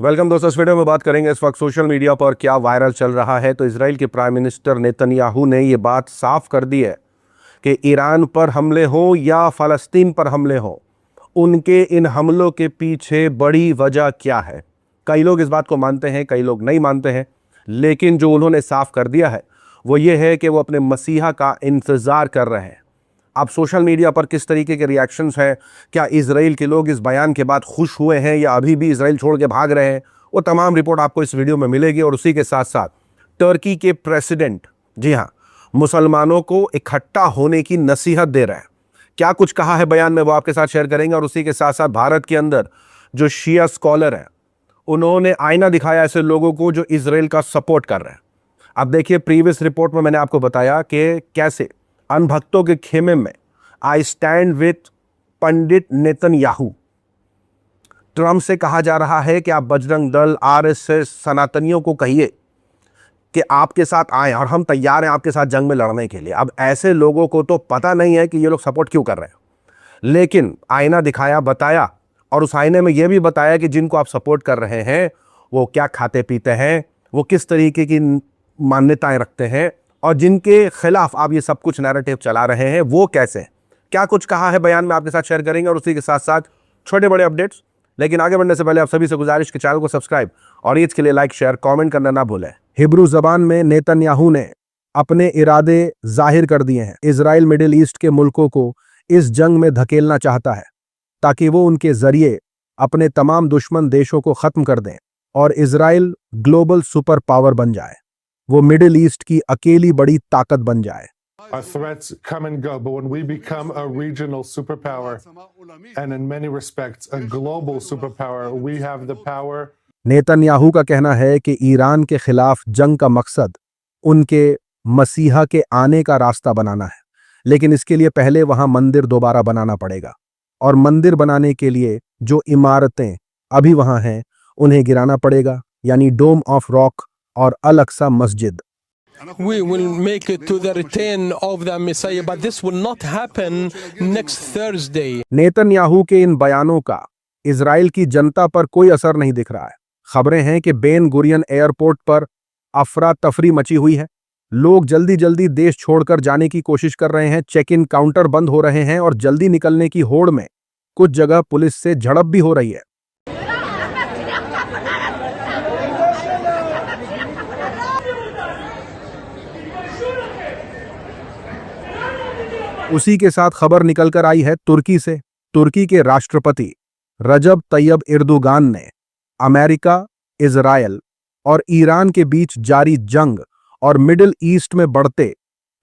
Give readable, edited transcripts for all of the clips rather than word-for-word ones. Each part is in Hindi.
वेलकम दोस्तों। इस वीडियो में बात करेंगे इस वक्त सोशल मीडिया पर क्या वायरल चल रहा है। तो इजराइल के प्राइम मिनिस्टर नेतन्याहू ने ये बात साफ कर दी है कि ईरान पर हमले हो या फ़लस्तीन पर हमले हो, उनके इन हमलों के पीछे बड़ी वजह क्या है। कई लोग इस बात को मानते हैं, कई लोग नहीं मानते हैं, लेकिन जो उन्होंने साफ कर दिया है वो ये है कि वो अपने मसीहा का इंतज़ार कर रहे हैं। अब सोशल मीडिया पर किस तरीके के रिएक्शंस हैं, क्या इजराइल के लोग इस बयान के बाद खुश हुए हैं या अभी भी इजराइल छोड़ के भाग रहे हैं, वो तमाम रिपोर्ट आपको इस वीडियो में मिलेगी। और उसी के साथ साथ टर्की के प्रेसिडेंट, जी हाँ, मुसलमानों को इकट्ठा होने की नसीहत दे रहे हैं। क्या कुछ कहा है बयान में वो आपके साथ शेयर करेंगे। और उसी के साथ साथ भारत के अंदर जो शिया स्कॉलर हैं, उन्होंने आईना दिखाया ऐसे लोगों को जो इजराइल का सपोर्ट कर रहे हैं। अब देखिए, प्रीवियस रिपोर्ट में मैंने आपको बताया कि कैसे अनभक्तों के खेमे में I stand with Pandit Netanyahu. Trump से कहा जा रहा है कि आप बजरंग दल, आरएसएस, सनातनियों को कहिए कि आपके साथ आए और हम तैयार हैं आपके साथ जंग में लड़ने के लिए। अब ऐसे लोगों को तो पता नहीं है कि ये लोग सपोर्ट क्यों कर रहे हैं, लेकिन आईना दिखाया, बताया, और उस आईने में यह भी बताया कि जिनको आप सपोर्ट कर रहे हैं वो क्या खाते पीते हैं, वो किस तरीके की मान्यताएं रखते हैं, और जिनके खिलाफ आप ये सब कुछ नैरेटिव चला रहे हैं वो कैसे हैं। क्या कुछ कहा है बयान में आपके साथ शेयर करेंगे। और उसी के साथ साथ छोटे बड़े अपडेट्स। लेकिन आगे बढ़ने से पहले आप सभी से गुजारिश के चैनल को सब्सक्राइब और ईद के लिए लाइक, शेयर, कमेंट करना ना भूलें। हिब्रू जबान में नेतन्याहू ने अपने इरादे जाहिर कर दिए हैं। इजराइल मिडिल ईस्ट के मुल्कों को इस जंग में धकेलना चाहता है ताकि वो उनके जरिए अपने तमाम दुश्मन देशों को खत्म कर दें और इजराइल ग्लोबल सुपर पावर बन जाए, वो मिडिल ईस्ट की अकेली बड़ी ताकत बन जाए। Our threats come and go, but when we become a regional superpower and in many respects a global superpower, we have the power. Netanyahu का कहना है कि ईरान के खिलाफ जंग का मकसद उनके मसीहा के आने का रास्ता बनाना है, लेकिन इसके लिए पहले वहां मंदिर दोबारा बनाना पड़ेगा। और मंदिर बनाने के लिए जो इमारतें अभी वहां हैं उन्हें गिराना पड़ेगा, यानी डोम ऑफ रॉक और अल अक्सा मस्जिद। We will make it to the return of the Messiah, but this will not happen next Thursday. Netanyahu के इन बयानों का इजराइल की जनता पर कोई असर नहीं दिख रहा है। खबरें हैं कि बेन गुरियन एयरपोर्ट पर अफरा तफरी मची हुई है। लोग जल्दी जल्दी देश छोड़कर जाने की कोशिश कर रहे हैं। चेक इन काउंटर बंद हो रहे हैं और जल्दी निकलने की होड़ में कुछ जगह पुलिस से झड़प भी हो रही है। उसी के साथ खबर निकलकर आई है तुर्की से। तुर्की के राष्ट्रपति रजब तैयब एर्दोगान ने अमेरिका, इजराइल और ईरान के बीच जारी जंग और मिडिल ईस्ट में बढ़ते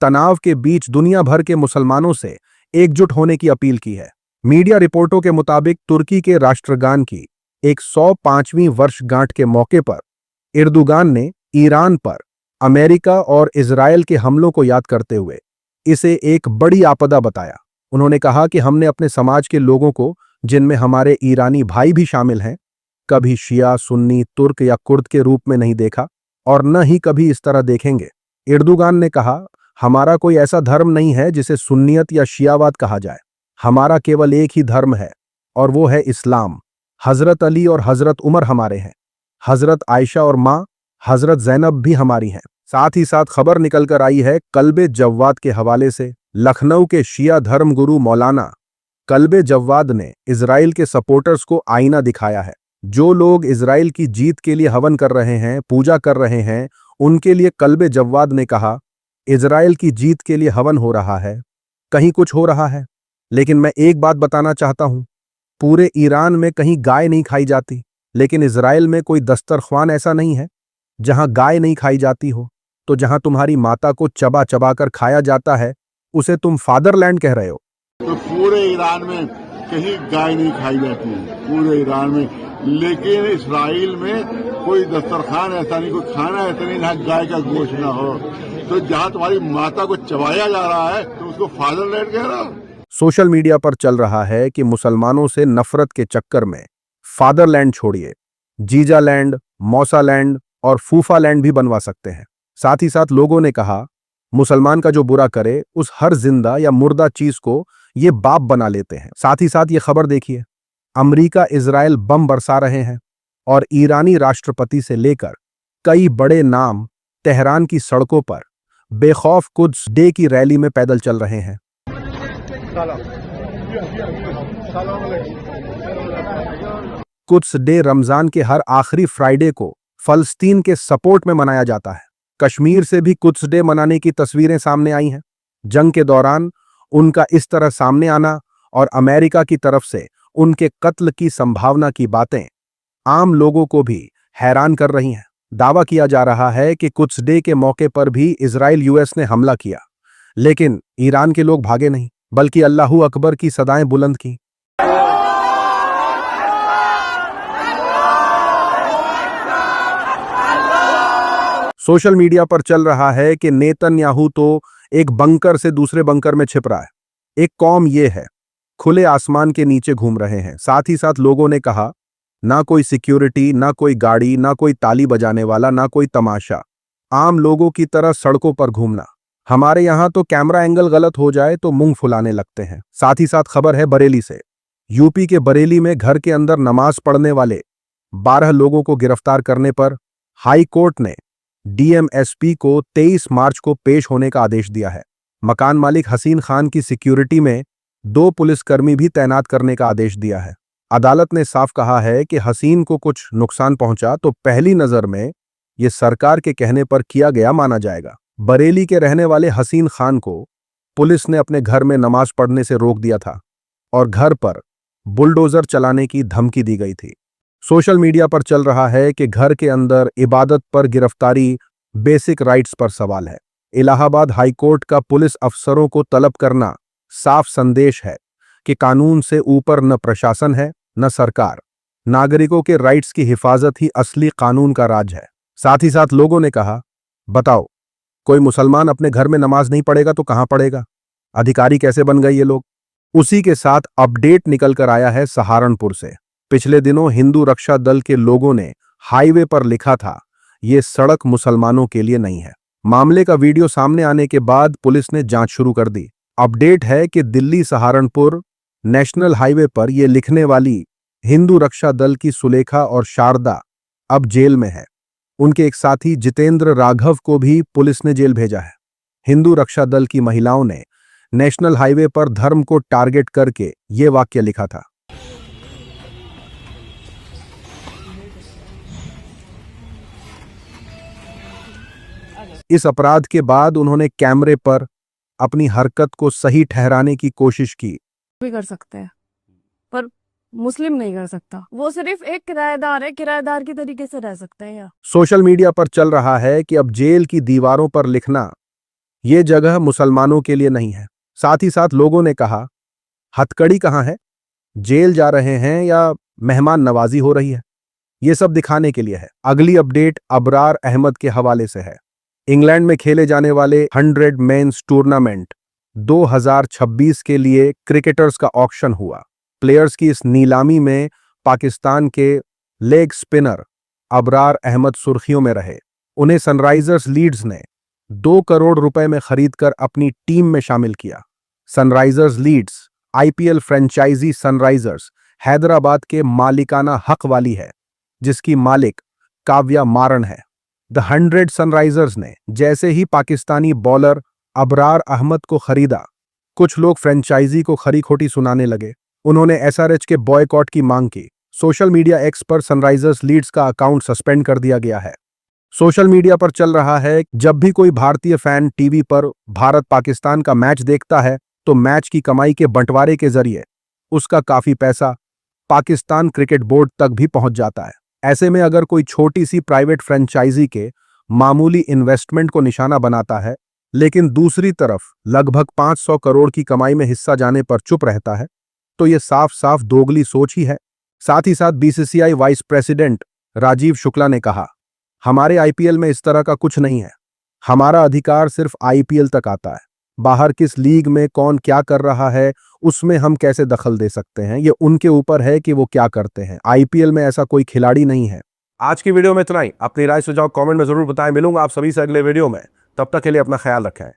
तनाव के बीच दुनिया भर के मुसलमानों से एकजुट होने की अपील की है। मीडिया रिपोर्टों के मुताबिक तुर्की के राष्ट्रगान की 105वीं वर्षगांठ के मौके पर एर्दोगान ने ईरान पर अमेरिका और इजराइल के हमलों को याद करते हुए इसे एक बड़ी आपदा बताया। उन्होंने कहा कि हमने अपने समाज के लोगों को, जिनमें हमारे ईरानी भाई भी शामिल हैं, कभी शिया, सुन्नी, तुर्क या कुर्द के रूप में नहीं देखा और न ही कभी इस तरह देखेंगे। एर्दोगान ने कहा, हमारा कोई ऐसा धर्म नहीं है जिसे सुन्नियत या शियावाद कहा जाए। हमारा केवल एक ही धर्म है और वो है इस्लाम। हजरत अली और हजरत उमर हमारे हैं। हजरत आयशा और माँ हजरत जैनब भी हमारी हैं। साथ ही साथ खबर निकलकर आई है कल्बे जव्वाद के हवाले से। लखनऊ के शिया धर्म गुरु मौलाना कल्बे जव्वाद ने इजराइल के सपोर्टर्स को आईना दिखाया है। जो लोग इजराइल की जीत के लिए हवन कर रहे हैं, पूजा कर रहे हैं, उनके लिए कल्बे जव्वाद ने कहा, इजराइल की जीत के लिए हवन हो रहा है, कहीं कुछ हो रहा है। लेकिन मैं एक बात बताना चाहता हूं, पूरे ईरान में कहीं गाय नहीं खाई जाती, लेकिन इजराइल में कोई दस्तरख्वान ऐसा नहीं है जहां गाय नहीं खाई जाती हो। तो जहां तुम्हारी माता को चबा चबा कर खाया जाता है उसे तुम फादरलैंड कह रहे हो। तो पूरे ईरान में कहीं गाय नहीं खाई जाती है, पूरे ईरान में, लेकिन इस्राइल में कोई दस्तरखान ऐसा नहीं, कोई खाना ऐसा नहीं जहाँ गाय का गोश्त ना हो। तो जहाँ तुम्हारी माता को चबाया जा रहा है तो उसको फादरलैंड कह रहा हो। सोशल मीडिया पर चल रहा है कि मुसलमानों से नफरत के चक्कर में फादरलैंड छोड़िए, जीजालैंड, मौसालैंड और फूफालैंड भी बनवा सकते हैं। साथ ही साथ लोगों ने कहा, मुसलमान का जो बुरा करे उस हर जिंदा या मुर्दा चीज को ये बाप बना लेते हैं। साथ ही साथ ये खबर देखिए, अमेरिका इजराइल बम बरसा रहे हैं और ईरानी राष्ट्रपति से लेकर कई बड़े नाम तेहरान की सड़कों पर बेखौफ कुद्स डे की रैली में पैदल चल रहे हैं। कुद्स डे रमजान के हर आखिरी फ्राइडे को फलस्तीन के सपोर्ट में मनाया जाता है। कश्मीर से भी कुद्स डे मनाने की तस्वीरें सामने आई हैं। जंग के दौरान उनका इस तरह सामने आना और अमेरिका की तरफ से उनके कत्ल की संभावना की बातें आम लोगों को भी हैरान कर रही हैं। दावा किया जा रहा है कि कुद्स डे के मौके पर भी इजराइल यूएस ने हमला किया, लेकिन ईरान के लोग भागे नहीं, बल्कि अल्लाहू अकबर की सदाएं बुलंद की। सोशल मीडिया पर चल रहा है कि नेतन्याहू तो एक बंकर से दूसरे बंकर में छिप रहा है। एक कौम ये है, खुले आसमान के नीचे घूम रहे हैं। साथ ही साथ लोगों ने कहा, ना कोई सिक्योरिटी, ना कोई गाड़ी, ना कोई ताली बजाने वाला, ना कोई तमाशा, आम लोगों की तरह सड़कों पर घूमना। हमारे यहां तो कैमरा एंगल गलत हो जाए तो मुंह फुलाने लगते हैं। साथ ही साथ खबर है बरेली से। यूपी के बरेली में घर के अंदर नमाज पढ़ने वाले 12 लोगों को गिरफ्तार करने पर हाई कोर्ट ने डीएमएसपी को 23 मार्च को पेश होने का आदेश दिया है। मकान मालिक हसीन खान की सिक्योरिटी में 2 पुलिसकर्मी भी तैनात करने का आदेश दिया है। अदालत ने साफ कहा है कि हसीन को कुछ नुकसान पहुंचा तो पहली नजर में यह सरकार के कहने पर किया गया माना जाएगा। बरेली के रहने वाले हसीन खान को पुलिस ने अपने घर में नमाज पढ़ने से रोक दिया था और घर पर बुलडोजर चलाने की धमकी दी गई थी। सोशल मीडिया पर चल रहा है कि घर के अंदर इबादत पर गिरफ्तारी बेसिक राइट्स पर सवाल है। इलाहाबाद हाईकोर्ट का पुलिस अफसरों को तलब करना साफ संदेश है कि कानून से ऊपर न प्रशासन है न सरकार। नागरिकों के राइट्स की हिफाजत ही असली कानून का राज है। साथ ही साथ लोगों ने कहा, बताओ कोई मुसलमान अपने घर में नमाज नहीं पढ़ेगा तो कहां पढ़ेगा? अधिकारी कैसे बन गए ये लोग? उसी के साथ अपडेट निकल कर आया है सहारनपुर से। पिछले दिनों हिंदू रक्षा दल के लोगों ने हाईवे पर लिखा था, ये सड़क मुसलमानों के लिए नहीं है। मामले का वीडियो सामने आने के बाद पुलिस ने जांच शुरू कर दी। अपडेट है कि दिल्ली सहारनपुर नेशनल हाईवे पर यह लिखने वाली हिंदू रक्षा दल की सुलेखा और शारदा अब जेल में है। उनके एक साथी जितेंद्र राघव को भी पुलिस ने जेल भेजा है। हिंदू रक्षा दल की महिलाओं ने नेशनल हाईवे पर धर्म को टारगेट करके ये वाक्य लिखा था। इस अपराध के बाद उन्होंने कैमरे पर अपनी हरकत को सही ठहराने की कोशिश की। भी कर सकते हैं पर मुस्लिम नहीं कर सकता। वो सिर्फ एक किराएदार है, किराएदार की तरीके से रह सकते हैं। सोशल मीडिया पर चल रहा है कि अब जेल की दीवारों पर लिखना ये जगह मुसलमानों के लिए नहीं है। साथ ही साथ लोगों ने कहा, हथकड़ी कहां है? जेल जा रहे हैं या मेहमान नवाजी हो रही है? ये सब दिखाने के लिए है। अगली अपडेट अबरार अहमद के हवाले से है। इंग्लैंड में खेले जाने वाले 100 मेंस टूर्नामेंट 2026 के लिए क्रिकेटर्स का ऑक्शन हुआ। प्लेयर्स की इस नीलामी में पाकिस्तान के लेग स्पिनर अबरार अहमद सुर्खियों में रहे। उन्हें सनराइजर्स लीड्स ने 2 करोड़ रुपए में खरीदकर अपनी टीम में शामिल किया। Sunrisers leads IPL franchise Sunrisers Hyderabad के मालिकाना हक वाली है, जिसकी मालिक काव्या मारन है। द 100 सनराइजर्स ने जैसे ही पाकिस्तानी बॉलर अबरार अहमद को खरीदा, कुछ लोग फ्रेंचाइजी को खरी खोटी सुनाने लगे। उन्होंने एसआरएच के बॉयकॉट की मांग की। सोशल मीडिया एक्स पर सनराइजर्स लीड्स का अकाउंट सस्पेंड कर दिया गया है। सोशल मीडिया पर चल रहा है, जब भी कोई भारतीय फैन टीवी पर भारत पाकिस्तान का मैच देखता है तो मैच की कमाई के बंटवारे के जरिए उसका काफी पैसा पाकिस्तान क्रिकेट बोर्ड तक भी पहुंच जाता है। ऐसे में अगर कोई छोटी सी प्राइवेट फ्रेंचाइजी के मामूली इन्वेस्टमेंट को निशाना बनाता है, लेकिन दूसरी तरफ लगभग 500 करोड़ की कमाई में हिस्सा जाने पर चुप रहता है, तो यह साफ साफ दोगली सोच ही है। साथ ही साथ BCCI vice president Rajeev Shukla ने कहा, हमारे आईपीएल में इस तरह का कुछ नहीं है। हमारा अधिकार सिर्फ आईपीएल तक आता है। बाहर किस लीग में कौन क्या कर रहा है उसमें हम कैसे दखल दे सकते हैं? ये उनके ऊपर है कि वो क्या करते हैं। आईपीएल में ऐसा कोई खिलाड़ी नहीं है। आज की वीडियो में इतना ही। अपनी राय सुझाव कमेंट में जरूर बताएं। मिलूंगा आप सभी से अगले वीडियो में। तब तक के लिए अपना ख्याल रखें।